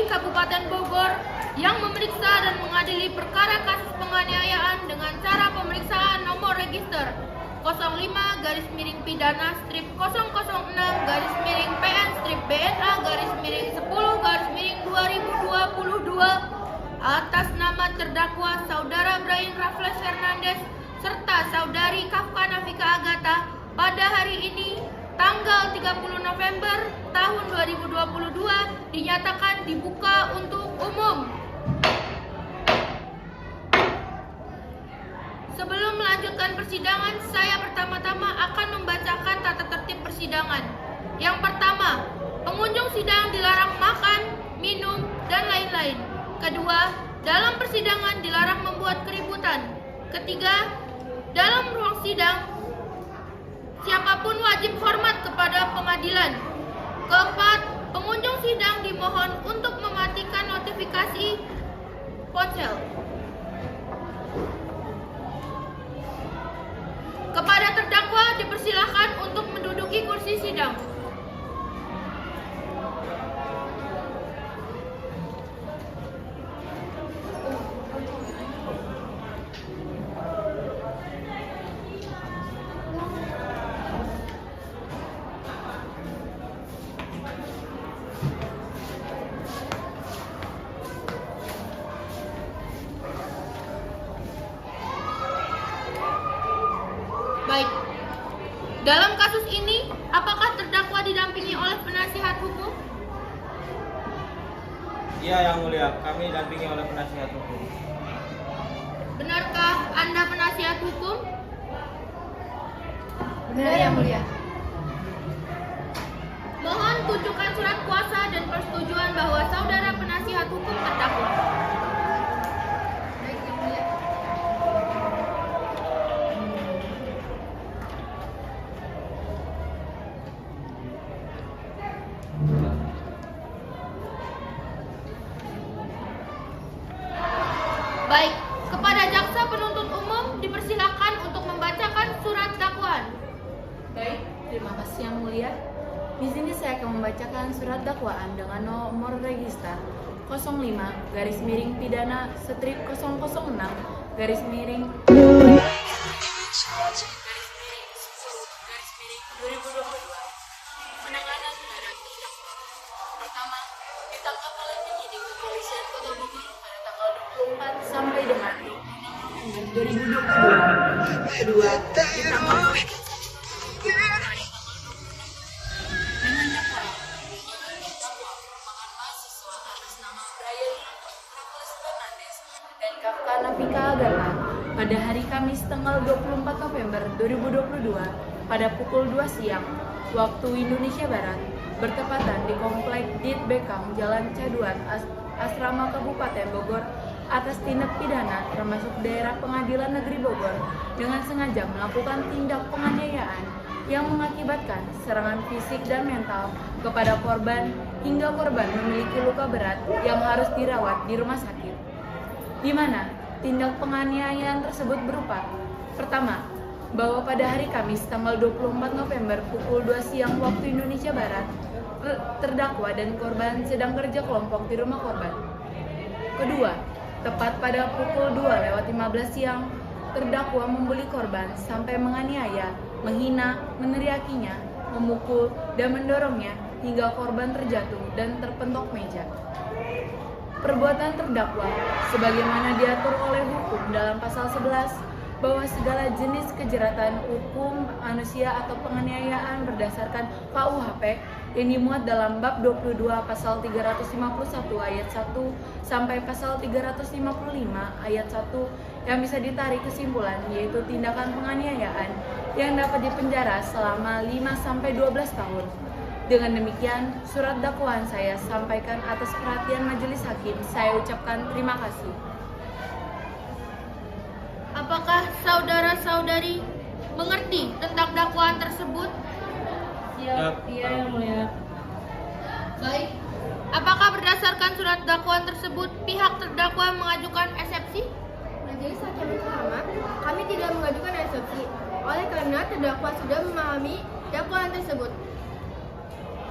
Negeri Kabupaten Bogor yang memeriksa dan mengadili perkara kasus penganiayaan dengan cara pemeriksaan nomor register 05-PN-10-BNA-10-2022 atas nama terdakwa Saudara Brian Raffles Hernandez serta Saudari Kafka Nafika Agatha pada hari ini tanggal 30 November tahun 2022 dinyatakan dibuka untuk umum. Sebelum melanjutkan persidangan, saya pertama-tama akan membacakan tata tertib persidangan. Yang pertama, pengunjung sidang dilarang makan, minum, dan lain-lain. Kedua, dalam persidangan dilarang membuat keributan. Ketiga, dalam ruang sidang, siapapun wajib hormat kepada pengadilan. Keempat, pengunjung sidang dimohon untuk mematikan notifikasi ponsel. Kepada terdakwa dipersilakan untuk menduduki kursi sidang. Baik, dalam kasus ini, apakah terdakwa didampingi oleh penasihat hukum? Iya, Yang Mulia, kami didampingi oleh penasihat hukum. Benarkah Anda penasihat hukum? Benar, Yang Mulia. Mohon tunjukkan surat kuasa dan persetujuan bahwa saudara penasihat hukum terdakwa. Baik, Yang Mulia. Baik, kepada jaksa penuntut umum dipersilakan untuk membacakan surat dakwaan. Baik, terima kasih Yang Mulia. Di sini saya akan membacakan surat dakwaan dengan nomor register 05-10-2022 penanganan terhadap terdakwa. Pertama, ditangkap oleh penyidik kepolisian Kota Bogor pada tanggal 24 sampai dengan 26 November 2022. Kedua, ditangkap oleh dengan dakwaan terdakwa merupakan mahasiswa atas nama Brian Raffles Hernandez dan Kafka Nafika Agatha pada hari Kamis tanggal 24 November 2022 pada pukul 2 siang waktu Indonesia Barat bertepatan di Komplek Dit Bekang Jalan Caduan Asrama Kabupaten Bogor atas tindak pidana termasuk daerah Pengadilan Negeri Bogor dengan sengaja melakukan tindak penganiayaan yang mengakibatkan serangan fisik dan mental kepada korban hingga korban memiliki luka berat yang harus dirawat di rumah sakit. Di mana tindak penganiayaan tersebut berupa: pertama, bahwa pada hari Kamis tanggal 24 November pukul 2 siang waktu Indonesia Barat, terdakwa dan korban sedang kerja kelompok di rumah korban. Kedua, tepat pada pukul 2:15 siang, terdakwa membuli korban sampai menganiaya, menghina, meneriakinya, memukul, dan mendorongnya hingga korban terjatuh dan terpentok meja. Perbuatan terdakwa sebagaimana diatur oleh hukum dalam pasal 11 bahwa segala jenis kejahatan hukum manusia atau penganiayaan berdasarkan KUHP yang dimuat dalam bab 22 pasal 351 ayat 1 sampai pasal 355 ayat 1 yang bisa ditarik kesimpulan yaitu tindakan penganiayaan yang dapat dipenjara selama 5-12 tahun. Dengan demikian, surat dakwaan saya sampaikan atas perhatian majelis hakim. Saya ucapkan terima kasih. Apakah saudara-saudari mengerti tentang dakwaan tersebut? Iya, Yang Mulia. Baik. Apakah berdasarkan surat dakwaan tersebut pihak terdakwa mengajukan eksepsi? Majelis Hakim yang terhormat, kami tidak mengajukan eksepsi oleh karena terdakwa sudah memahami dakwaan tersebut.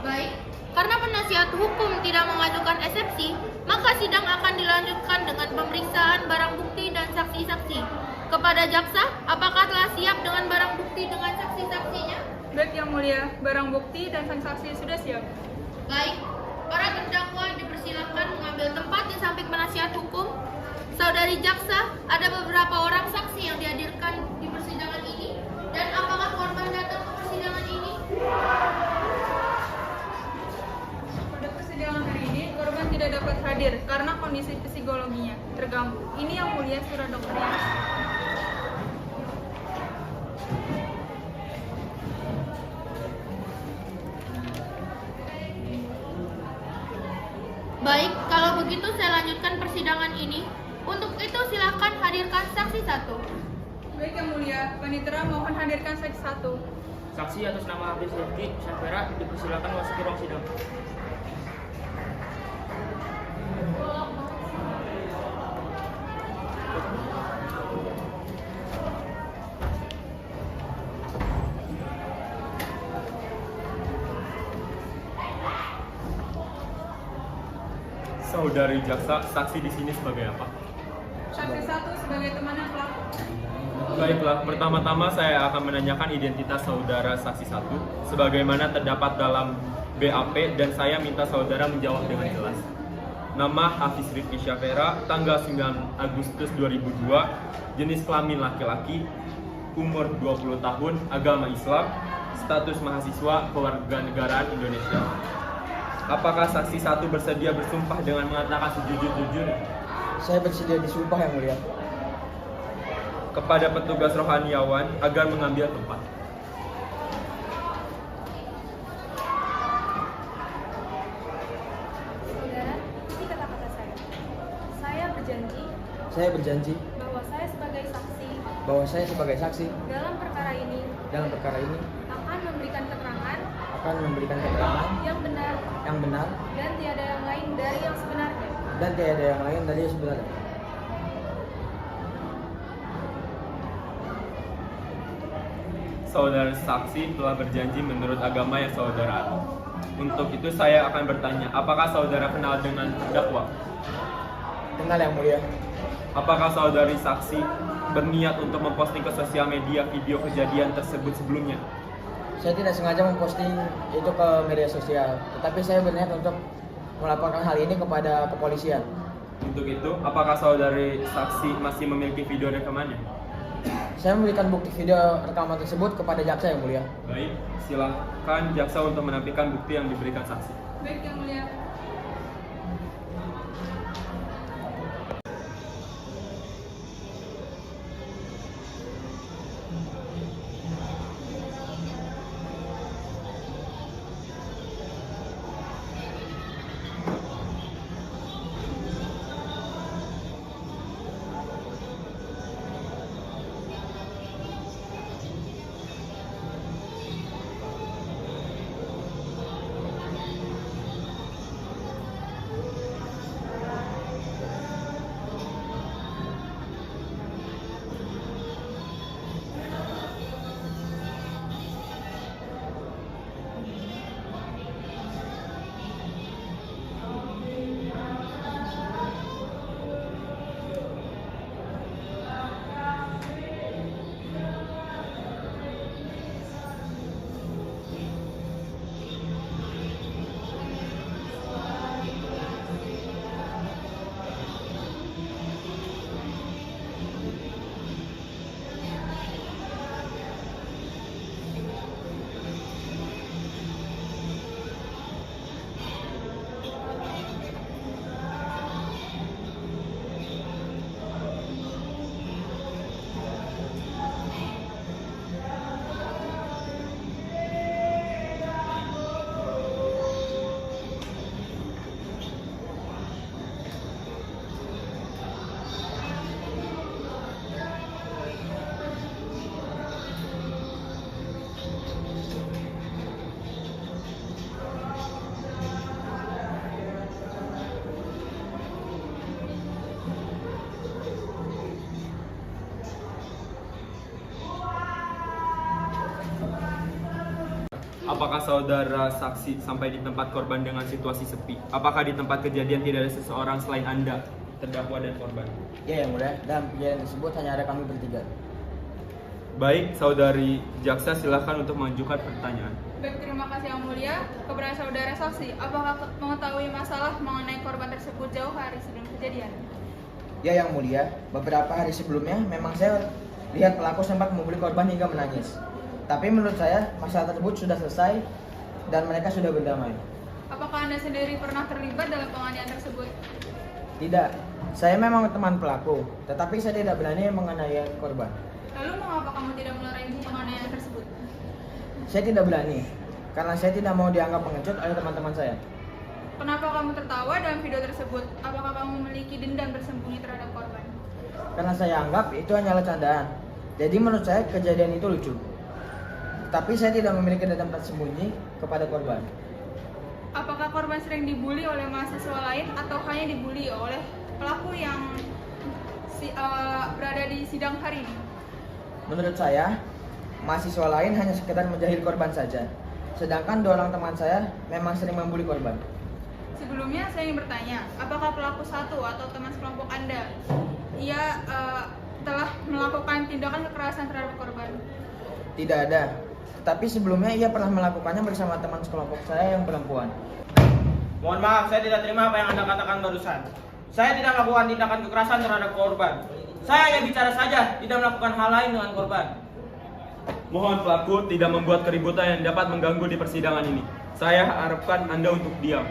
Baik. Karena penasihat penasihat hukum tidak mengajukan eksepsi, maka sidang akan dilanjutkan dengan pemeriksaan barang bukti dan saksi-saksi. Kepada jaksa, apakah telah siap dengan barang bukti dengan saksi-saksinya? Baik Yang Mulia, barang bukti dan saksi sudah siap. Baik, para terdakwa dipersilakan mengambil tempat di samping penasihat hukum. Saudari jaksa, ada beberapa orang saksi yang dihadirkan di persidangan ini, dan apakah korban datang ke persidangan ini? Pada persidangan hari ini, korban tidak dapat hadir karena kondisi psikologinya terganggu. Ini Yang Mulia surat dokternya. Baik, kalau begitu saya lanjutkan persidangan ini. Untuk itu silakan hadirkan saksi 1. Baik Yang Mulia, Panitera mohon hadirkan saksi 1. Saksi atas nama Hafiz Rifki Syafera dipersilakan memasuki ruang sidang. Saudari jaksa, saksi di sini sebagai apa? Saksi 1 sebagai teman yang pelaku. Baiklah, pertama-tama saya akan menanyakan identitas saudara saksi 1 sebagaimana terdapat dalam BAP dan saya minta saudara menjawab dengan jelas. Nama Hafiz Rifki Syafera, tanggal 9 Agustus 2002, jenis kelamin laki-laki, umur 20 tahun, agama Islam, status mahasiswa kewarganegaraan Indonesia. Apakah saksi 1 bersedia bersumpah dengan mengatakan sejujur-jujurnya? Saya bersedia disumpah Yang Mulia. Kepada petugas rohaniawan agar mengambil tempat. Saudara, ikuti kata-kata saya. Saya berjanji Bahwa saya sebagai saksi bahwa saya sebagai saksi dalam perkara ini dalam perkara ini akan memberikan keterangan akan memberikan keterangan yang benar yang benar dan tiada yang lain dari yang sebenarnya. dan tiada yang lain dari yang sebenarnya. Saudara saksi telah berjanji menurut agama yang saudara anut. Untuk itu saya akan bertanya, apakah saudara kenal dengan terdakwa? Kenal Yang Mulia. Apakah saudari saksi berniat untuk memposting ke sosial media video kejadian tersebut sebelumnya? Saya tidak sengaja memposting itu ke media sosial, tetapi saya berniat untuk melaporkan hal ini kepada kepolisian. Untuk itu, apakah saudari saksi masih memiliki video rekamannya? Saya memberikan bukti video rekaman tersebut kepada jaksa Yang Mulia. Baik, silakan jaksa untuk menampilkan bukti yang diberikan saksi. Baik Yang Mulia. Apakah saudara saksi sampai di tempat korban dengan situasi sepi? Apakah di tempat kejadian tidak ada seseorang selain Anda, terdakwa dan korban? Ya, yang mulia. Dalam kejadian tersebut hanya ada kami bertiga. Baik, saudari jaksa silakan untuk mengajukan pertanyaan. Baik, terima kasih yang mulia. Kepada saudara saksi, apakah mengetahui masalah mengenai korban tersebut jauh hari sebelum kejadian? Ya, yang mulia. Beberapa hari sebelumnya memang saya lihat pelaku sempat memukuli korban hingga menangis. Tapi menurut saya masalah tersebut sudah selesai dan mereka sudah berdamai. Apakah Anda sendiri pernah terlibat dalam penganiayaan tersebut? Tidak, saya memang teman pelaku, tetapi saya tidak berani menganiaya korban. Lalu mengapa kamu tidak melerai penganiayaan tersebut? Saya tidak berani, karena saya tidak mau dianggap pengecut oleh teman-teman saya. Kenapa kamu tertawa dalam video tersebut? Apakah kamu memiliki dendam bersembunyi terhadap korban? Karena saya anggap itu hanyalah candaan. Jadi menurut saya kejadian itu lucu. Tapi saya tidak memiliki dendam tersembunyi kepada korban. Apakah korban sering dibully oleh mahasiswa lain atau hanya dibully oleh pelaku yang berada di sidang hari ini? Menurut saya, mahasiswa lain hanya sekedar menjahil korban saja. Sedangkan 2 orang teman saya memang sering membuli korban. Sebelumnya saya ingin bertanya, apakah pelaku satu atau teman sekelompok Anda telah melakukan tindakan kekerasan terhadap korban? Tidak ada. Tapi sebelumnya ia pernah melakukannya bersama teman sekelompok saya yang perempuan. Mohon maaf, saya tidak terima apa yang Anda katakan barusan. Saya tidak melakukan tindakan kekerasan terhadap korban. Saya hanya bicara saja, tidak melakukan hal lain dengan korban. Mohon pelaku tidak membuat keributan yang dapat mengganggu di persidangan ini. Saya harapkan Anda untuk diam.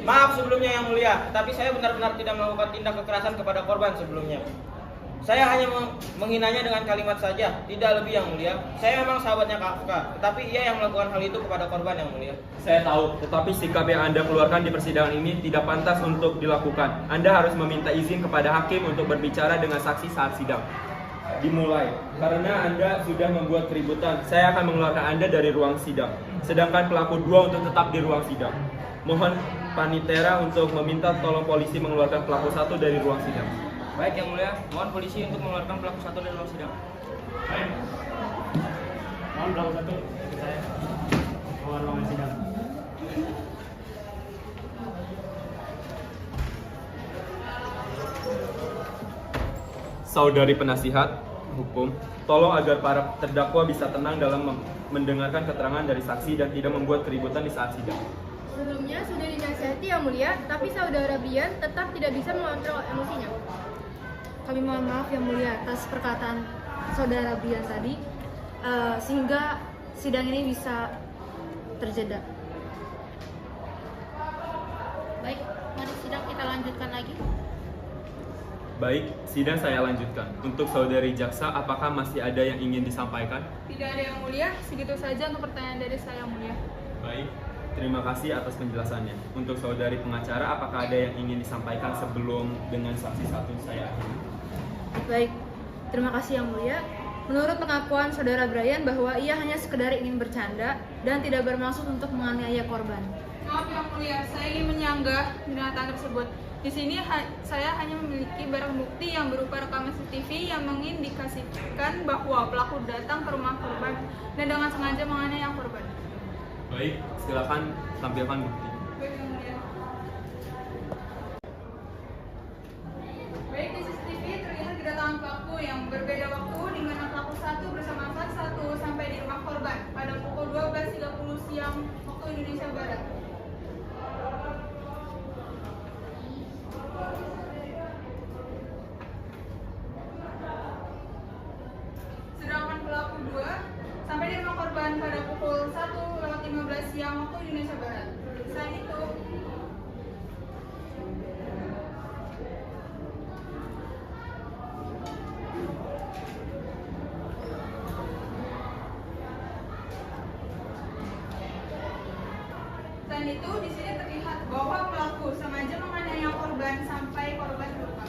Maaf sebelumnya yang mulia, tapi saya benar-benar tidak melakukan tindak kekerasan kepada korban sebelumnya. Saya hanya menghinanya dengan kalimat saja, tidak lebih yang mulia. Saya memang sahabatnya Kafka, tetapi ia yang melakukan hal itu kepada korban yang mulia. Saya tahu, tetapi sikap yang Anda keluarkan di persidangan ini tidak pantas untuk dilakukan. Anda harus meminta izin kepada hakim untuk berbicara dengan saksi saat sidang dimulai. Karena Anda sudah membuat keributan, saya akan mengeluarkan Anda dari ruang sidang. Sedangkan pelaku 2 untuk tetap di ruang sidang. Mohon panitera untuk meminta tolong polisi mengeluarkan pelaku 1 dari ruang sidang. Baik yang mulia, mohon polisi untuk mengeluarkan pelaku 1 dari ruang sidang. Baik. Mohon pelaku 1 saya keluar ruangan sidang. Saudari penasihat hukum, tolong agar para terdakwa bisa tenang dalam mendengarkan keterangan dari saksi dan tidak membuat keributan di saat sidang. Sebelumnya sudah dinasihati yang mulia, tapi saudara Brian tetap tidak bisa mengontrol emosinya. Kami mohon maaf yang mulia atas perkataan saudara Brian tadi, sehingga sidang ini bisa terjeda. Baik, mari sidang kita lanjutkan lagi. Baik, sidang saya lanjutkan. Untuk saudari jaksa, apakah masih ada yang ingin disampaikan? Tidak ada yang mulia, segitu saja untuk pertanyaan dari saya yang mulia. Baik, terima kasih atas penjelasannya. Untuk saudari pengacara, apakah ada yang ingin disampaikan sebelum dengan saksi satu saya akhiri? Baik, terima kasih yang mulia. Menurut pengakuan saudara Brian bahwa ia hanya sekedar ingin bercanda dan tidak bermaksud untuk menganiaya korban. Maaf yang mulia, saya ingin menyanggah pernyataan tersebut. Di sini saya hanya memiliki barang bukti yang berupa rekaman CCTV yang mengindikasikan bahwa pelaku datang ke rumah korban dan dengan sengaja menganiaya korban. Baik, silakan tampilkan bukti. Baik yang mulia. Baik, di CCTV terlihat kedatangan pelaku yang berbeda waktu di mana pelaku 1 bersama saksi 1 sampai di rumah korban pada pukul 12.30 siang waktu Indonesia Barat. Sedangkan pelaku 2 sampai di rumah korban pada pukul 1:15 siang waktu Indonesia Barat. Selain itu, di sini terlihat bahwa pelaku sengaja menganiaya korban sampai korban terluka.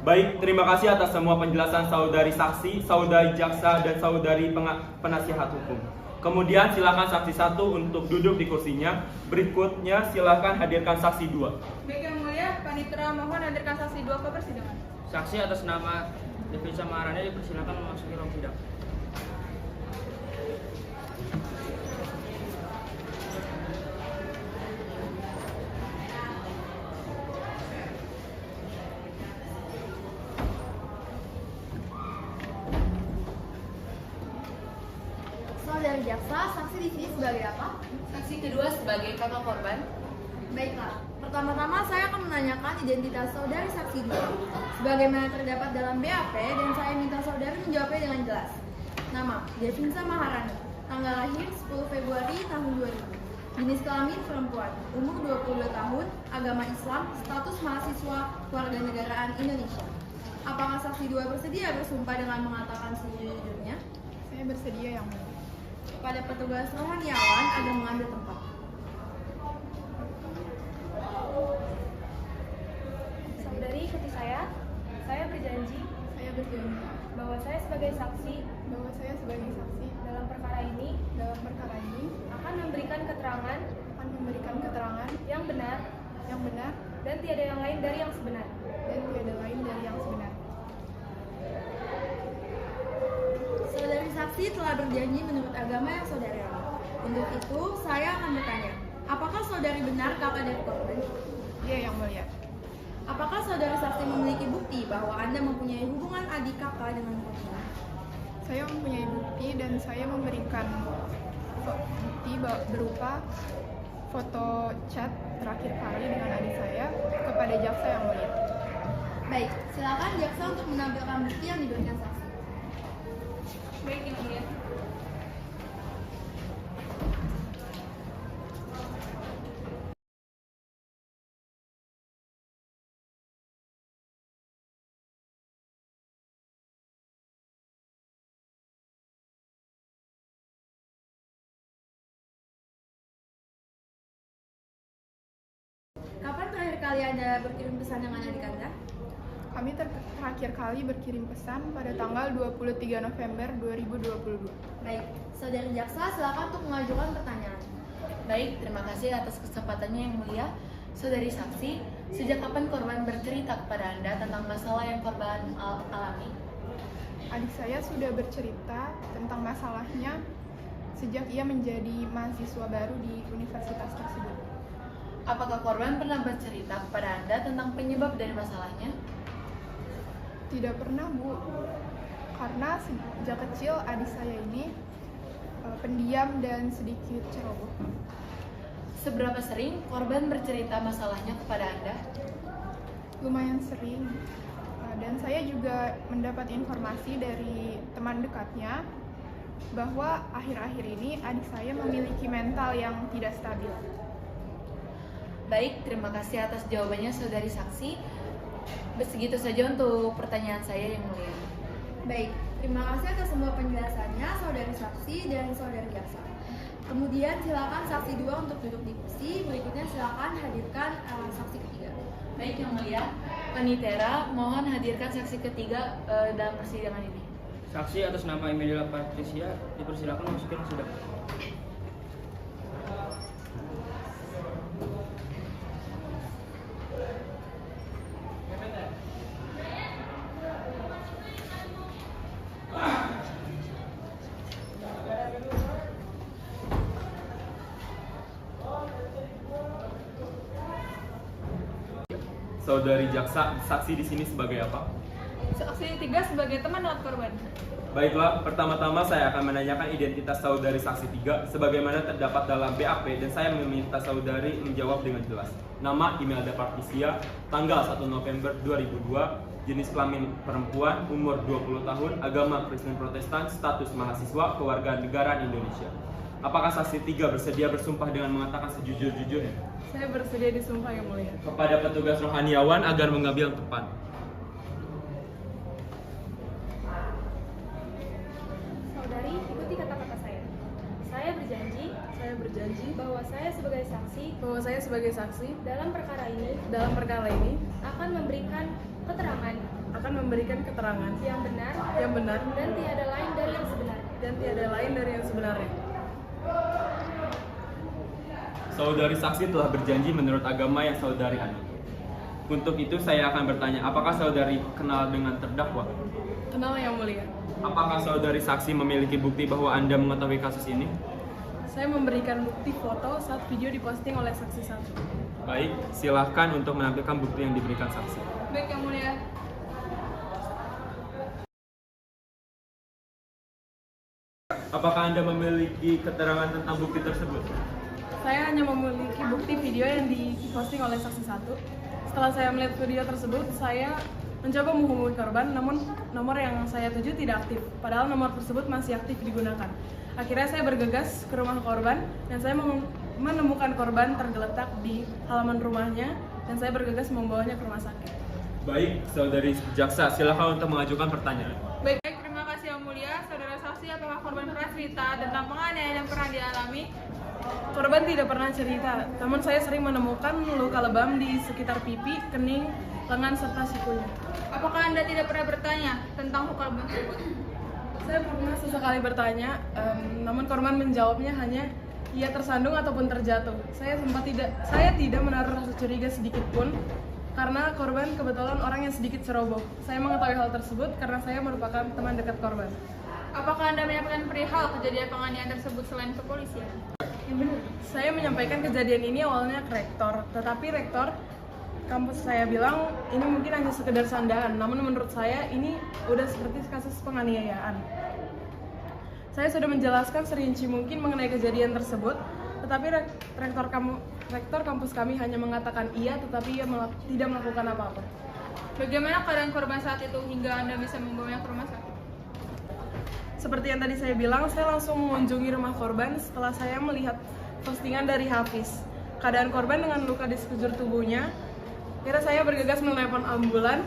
Baik, terima kasih atas semua penjelasan saudari saksi, saudari jaksa, dan saudari penasihat hukum. Kemudian silakan saksi 1 untuk duduk di kursinya. Berikutnya silakan hadirkan saksi 2. Baik yang mulia, Panitera mohon hadirkan saksi 2 ke persidangan. Saksi atas nama Devisa Maharani dipersilakan memasuki ruang sidang. Saudari jaksa, saksi di sini sebagai apa? Saksi kedua sebagai kakak korban. Baiklah, pertama-tama saya akan menanyakan identitas saudari saksi 2 sebagaimana terdapat dalam BAP dan saya minta saudari menjawabnya dengan jelas. Nama, Devisa Maharani, tanggal lahir 10 Februari tahun 2000, jenis kelamin perempuan, umur 22 tahun, agama Islam, status mahasiswa kewarganegaraan Indonesia. Apakah saksi 2 bersedia bersumpah dengan mengatakan sejujurnya? Saya bersedia yang mulia. Kepada petugas rohaniawan agar mengambil tempat. Saudari ikuti saya berjanji bahwa saya sebagai saksi dalam perkara ini akan memberikan keterangan yang benar dan tiada yang lain dari yang sebenar. Saudari saksi telah berjanji menurut agama yang saudari anut. Untuk itu, saya akan bertanya, apakah saudari benar kakak dari korban? Iya yang mulia. Apakah saudari saksi memiliki bukti bahwa Anda mempunyai hubungan adik kakak dengan korban? Saya mempunyai bukti dan saya memberikan bukti berupa foto chat terakhir kali dengan adik saya kepada jaksa yang mulia. Baik, silakan jaksa untuk menampilkan bukti yang diberikan saksi. Baik yang mulia. Kapan terakhir kali Anda berkirim pesan dengan adik Anda? Kami terakhir kali berkirim pesan pada tanggal 23 November 2022. Baik, saudari jaksa silakan untuk mengajukan pertanyaan. Baik, terima kasih atas kesempatannya yang mulia. Saudari saksi, sejak kapan korban bercerita kepada Anda tentang masalah yang korban alami? Adik saya sudah bercerita tentang masalahnya sejak ia menjadi mahasiswa baru di universitas tersebut. Apakah korban pernah bercerita kepada Anda tentang penyebab dari masalahnya? Tidak pernah, Bu. Karena sejak kecil adik saya ini pendiam dan sedikit ceroboh. Seberapa sering korban bercerita masalahnya kepada Anda? Lumayan sering. Dan saya juga mendapat informasi dari teman dekatnya bahwa akhir-akhir ini adik saya memiliki mental yang tidak stabil. Baik, terima kasih atas jawabannya saudari saksi. Segitu saja untuk pertanyaan saya yang mulia. Baik, terima kasih atas semua penjelasannya saudari saksi dan saudari jaksa. Kemudian silakan saksi 2 untuk duduk di kursi. Berikutnya silakan hadirkan saksi ketiga. Baik yang mulia, Panitera mohon hadirkan saksi ketiga dalam persidangan ini. Saksi atas nama Emilia Patricia dipersilakan memasuki ruang sidang. Saudari jaksa, saksi di sini sebagai apa? Saksi 3 sebagai teman dekat korban. Baiklah, pertama-tama saya akan menanyakan identitas saudari saksi 3 sebagaimana terdapat dalam BAP dan saya meminta saudari menjawab dengan jelas. Nama Imelda Patricia, tanggal 1 November 2002, jenis kelamin perempuan, umur 20 tahun, agama Kristen Protestan, status mahasiswa kewarganegaraan Indonesia. Apakah saksi 3 bersedia bersumpah dengan mengatakan sejujur-jujurnya? Saya bersedia disumpah yang mulia. Kepada petugas rohaniawan agar mengambil tempat. Saudari, ikuti kata-kata saya. Saya berjanji bahwa saya sebagai saksi dalam perkara ini akan memberikan akan memberikan keterangan yang benar dan tiada lain dari yang sebenarnya. Saudari saksi telah berjanji menurut agama yang saudari anut. Untuk itu saya akan bertanya, apakah saudari kenal dengan terdakwa? Kenal Yang Mulia. Apakah saudari saksi memiliki bukti bahwa Anda mengetahui kasus ini? Saya memberikan bukti foto saat video diposting oleh saksi satu. Baik, silahkan untuk menampilkan bukti yang diberikan saksi. Baik Yang Mulia. Apakah Anda memiliki keterangan tentang bukti tersebut? Saya hanya memiliki bukti video yang diposting oleh saksi satu. Setelah saya melihat video tersebut, saya mencoba menghubungi korban, namun nomor yang saya tuju tidak aktif. Padahal nomor tersebut masih aktif digunakan. Akhirnya saya bergegas ke rumah korban dan saya menemukan korban tergeletak di halaman rumahnya dan saya bergegas membawanya ke rumah sakit. Baik, saudari jaksa, silakan untuk mengajukan pertanyaan. Baik, terima kasih Yang Mulia. Saudara saksi, apakah korban pernah cerita tentang penganiayaan yang pernah dialami? Korban tidak pernah cerita, namun saya sering menemukan luka lebam di sekitar pipi, kening, lengan, serta sikunya. Apakah Anda tidak pernah bertanya tentang luka lebam tersebut? Saya pernah sesekali bertanya, namun korban menjawabnya hanya ia tersandung ataupun terjatuh. Saya tidak menaruh rasa curiga sedikit pun, karena korban kebetulan orang yang sedikit ceroboh. Saya mengetahui hal tersebut karena saya merupakan teman dekat korban. Apakah Anda menyampaikan perihal kejadian penganiayaan tersebut selain ke polisi? Saya menyampaikan kejadian ini awalnya ke rektor, tetapi rektor kampus saya bilang ini mungkin hanya sekedar sandahan, namun menurut saya ini udah seperti kasus penganiayaan. Saya sudah menjelaskan serinci mungkin mengenai kejadian tersebut, tetapi rektor kampus kami hanya mengatakan iya, tetapi ia tidak melakukan apa-apa. Bagaimana keadaan korban saat itu hingga Anda bisa membawanya ke rumah sakit? Seperti yang tadi saya bilang, saya langsung mengunjungi rumah korban setelah saya melihat postingan dari Hafiz. Keadaan korban dengan luka di sekujur tubuhnya. Akhirnya saya bergegas menelepon ambulan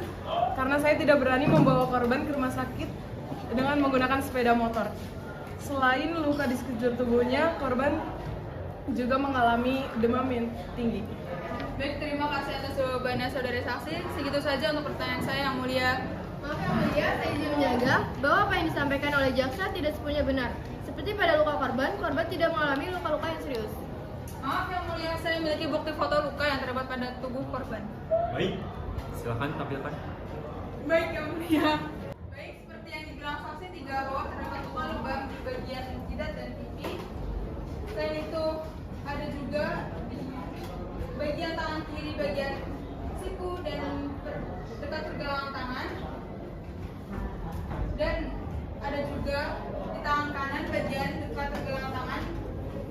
karena saya tidak berani membawa korban ke rumah sakit dengan menggunakan sepeda motor. Selain luka di sekujur tubuhnya, korban juga mengalami demam yang tinggi. Baik, terima kasih atas jawabannya saudara saksi. Segitu saja untuk pertanyaan saya Yang Mulia. Maaf Yang Mulia, saya izin menjaga bahwa apa yang disampaikan oleh jaksa tidak sepenuhnya benar. Seperti pada luka korban tidak mengalami luka-luka yang serius. Maaf Yang Mulia, saya memiliki bukti foto luka yang terdapat pada tubuh korban. Baik, silakan tampilkan. Baik Yang Mulia. Baik, seperti yang dibilang saksi, bahwa terdapat luka lebam di bagian jidat dan pipi. Selain itu, ada juga di bagian tangan kiri, bagian siku dan dekat pergelangan tangan. Dan ada juga di tangan kanan bagian dekat pergelangan tangan.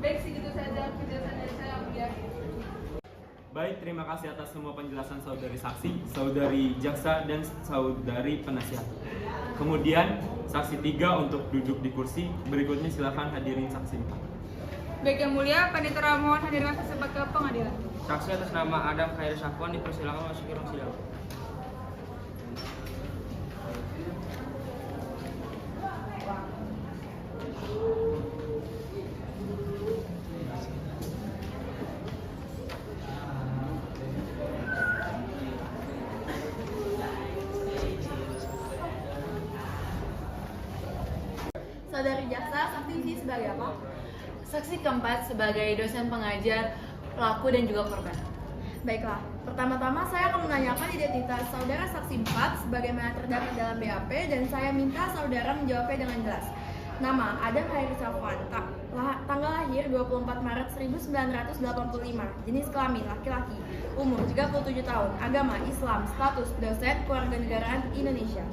Baik, segitu saja penjelasan dari saya Yang Mulia. Baik, terima kasih atas semua penjelasan saudari saksi, saudari jaksa, dan saudari penasihat. Kemudian, saksi 3 untuk duduk di kursi. Berikutnya silakan hadirin saksi 4. Baik Yang Mulia, Panitera mohon hadirkan saksi 4 ke pengadilan. Saksi atas nama Adam Khair Syafwan dipersilakan masuk ke ruang sidang. Saudari jaksa, saksi ini sebagai apa? Saksi keempat sebagai dosen pengajar, pelaku dan juga korban. Baiklah, pertama-tama saya akan menanyakan identitas saudara saksi 4 sebagaimana terdapat dalam BAP dan saya minta saudara menjawabnya dengan jelas. Nama, Adam Khair Syafwan, tanggal lahir 24 Maret 1985, jenis kelamin laki-laki, umur 37 tahun, agama Islam, status dosen kewarganegaraan Indonesia.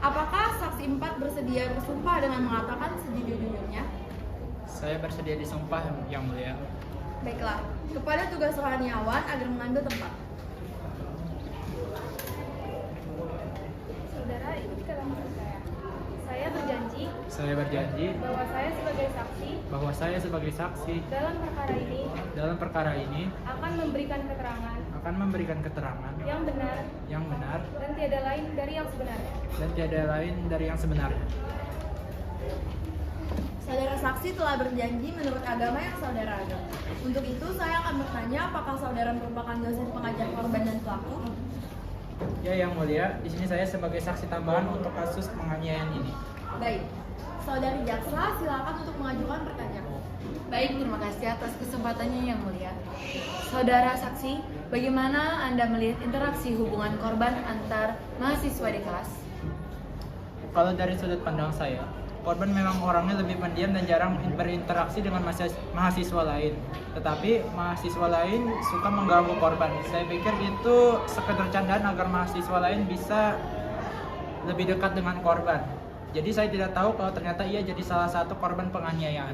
Apakah saksi 4 bersedia bersumpah dengan mengatakan sejujur-jujurnya? Saya bersedia disumpah, Yang Mulia. Baiklah, kepada tugas rohaniawan agar mengambil tempat. Saudara, ikuti kata saya. Saya berjanji bahwa saya sebagai saksi dalam perkara ini akan memberikan keterangan yang benar dan tiada lain dari yang sebenarnya. Saudara saksi telah berjanji menurut agama yang saudara agama. Untuk itu, saya akan bertanya apakah saudara merupakan dosen pengajar korban dan pelaku? Ya, Yang Mulia, di sini saya sebagai saksi tambahan untuk kasus penganiayaan ini. Baik, saudari jaksa silakan untuk mengajukan pertanyaan. Baik, terima kasih atas kesempatannya Yang Mulia. Saudara saksi, bagaimana Anda melihat interaksi hubungan korban antar mahasiswa di kelas? Kalau dari sudut pandang saya, korban memang orangnya lebih pendiam dan jarang berinteraksi dengan mahasiswa lain. Tetapi mahasiswa lain suka mengganggu korban. Saya pikir itu sekedar candaan agar mahasiswa lain bisa lebih dekat dengan korban. Jadi saya tidak tahu kalau ternyata ia jadi salah satu korban penganiayaan.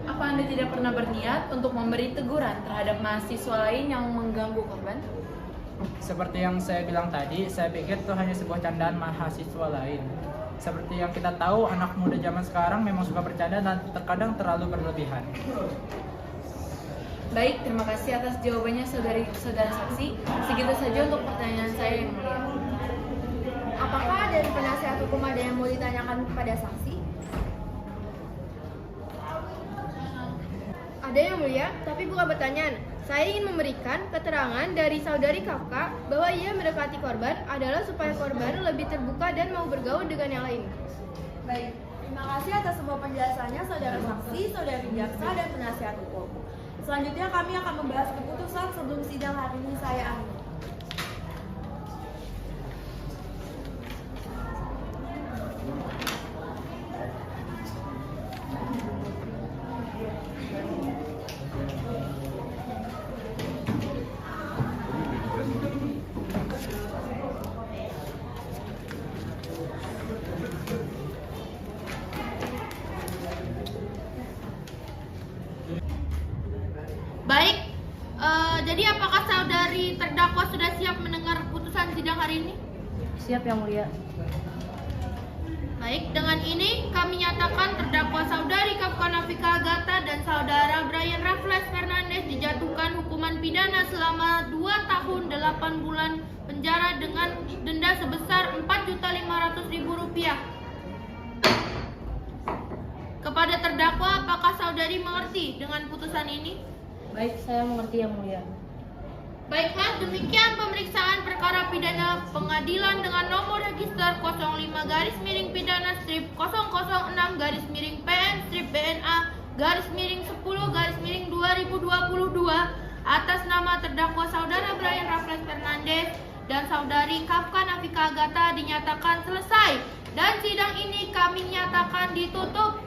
Apa Anda tidak pernah berniat untuk memberi teguran terhadap mahasiswa lain yang mengganggu korban? Seperti yang saya bilang tadi, saya pikir itu hanya sebuah candaan mahasiswa lain. Seperti yang kita tahu, anak muda zaman sekarang memang suka bercanda dan terkadang terlalu berlebihan. Baik, terima kasih atas jawabannya saudara saksi. Segitu saja untuk pertanyaan saya Yang Mulia. Apakah dari penasihat hukum ada yang mau ditanyakan kepada saksi? Ada Yang Mulia, tapi bukan pertanyaan. Saya ingin memberikan keterangan dari saudari Kafka bahwa ia mendekati korban adalah supaya korban lebih terbuka dan mau bergaul dengan yang lain. Baik, terima kasih atas semua penjelasannya saudara saksi, saudari jaksa, dan penasihat hukum. Selanjutnya kami akan membahas keputusan sebelum sidang hari ini saya akhiri. Baik, jadi apakah saudari terdakwa sudah siap mendengar putusan sidang hari ini? Siap Yang Mulia. Baik, dengan ini kami nyatakan terdakwa saudari Kafka Nafika Agatha dan saudara Brian Raffles Fernandez dijatuhkan hukuman pidana selama 2 tahun 8 bulan penjara dengan denda sebesar Rp4.500.000. Kepada terdakwa, apakah saudari mengerti dengan putusan ini? Baik, saya mengerti Yang Mulia. Baiklah, demikian pemeriksaan perkara pidana pengadilan dengan nomor register 05-PN-PN-10-PN-BNA-10-2022 atas nama terdakwa saudara Brian Raffles Fernandez dan saudari Kafka Nafika Agatha dinyatakan selesai dan sidang ini kami nyatakan ditutup.